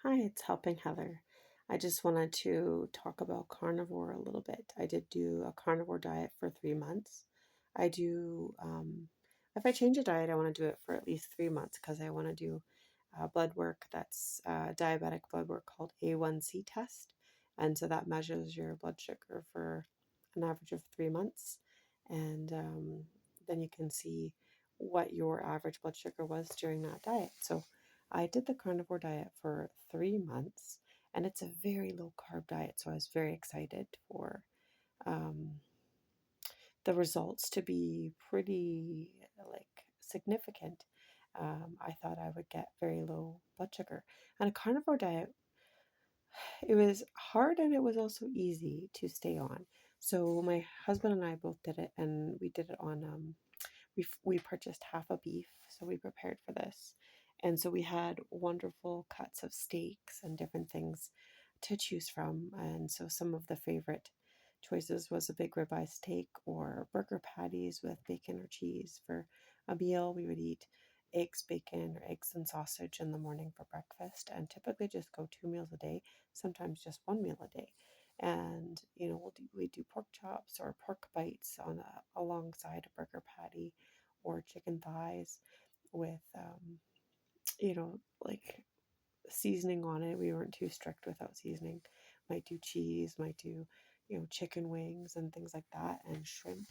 Hi, it's Helping Heather. I just wanted to talk about carnivore a little bit. I did do a carnivore diet for 3 months. I do, if I change a diet, I want to do it for at least 3 months because I want to do blood work that's diabetic blood work called A1C test. And so that measures your blood sugar for an average of 3 months. And then you can see what your average blood sugar was during that diet. So I did the carnivore diet for 3 months, and it's a very low carb diet. So I was very excited for um, the results to be pretty significant. I thought I would get very low blood sugar. And a carnivore diet, it was hard and it was also easy to stay on. So my husband and I both did it, and we did it on we purchased half a beef, so we prepared for this. And so we had wonderful cuts of steaks and different things to choose from. And so some of the favorite choices was a big ribeye steak or burger patties with bacon or cheese. For a meal, we would eat eggs, bacon, or eggs and sausage in the morning for breakfast, and typically just go 2 meals a day, sometimes just 1 meal a day. And we do pork chops or pork bites alongside a burger patty, or chicken thighs with you know like seasoning on it. We weren't too strict without seasoning. Might do cheese, might do chicken wings and things like that, and shrimp.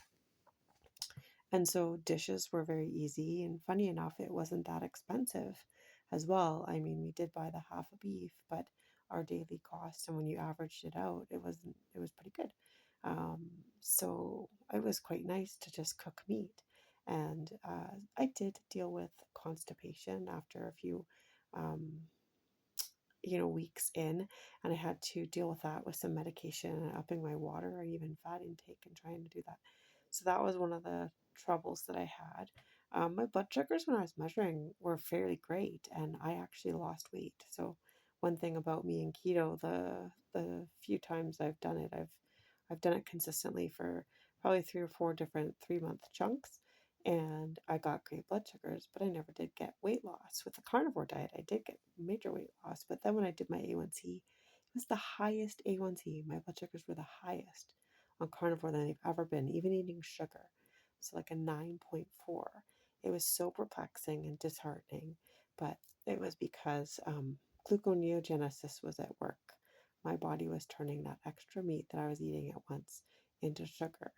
And so dishes were very easy, and funny enough, it wasn't that expensive as well. I mean, we did buy the half a beef, but our daily cost, and when you averaged it out, it was pretty good. Um, so it was quite nice to just cook meat. And I did deal with constipation after a few um, weeks in, and I had to deal with that with some medication and upping my water and even fat intake and trying to do that. So that was one of the troubles that I had. My blood sugars when I was measuring were fairly great, and I actually lost weight. So one thing about me and keto, the few times I've done it, I've done it consistently for probably 3 or 4 different 3 month chunks, and I got great blood sugars, but I never did get weight loss. With the carnivore diet, I did get major weight loss, but then when I did my A1C, it was the highest A1C. My blood sugars were the highest on carnivore than they've ever been, even eating sugar. So like a 9.4. It was so perplexing and disheartening, but it was because gluconeogenesis was at work. My body was turning that extra meat that I was eating at once into sugar.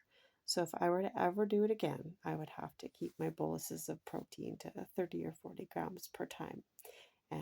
So if I were to ever do it again, I would have to keep my boluses of protein to 30 or 40 grams per time.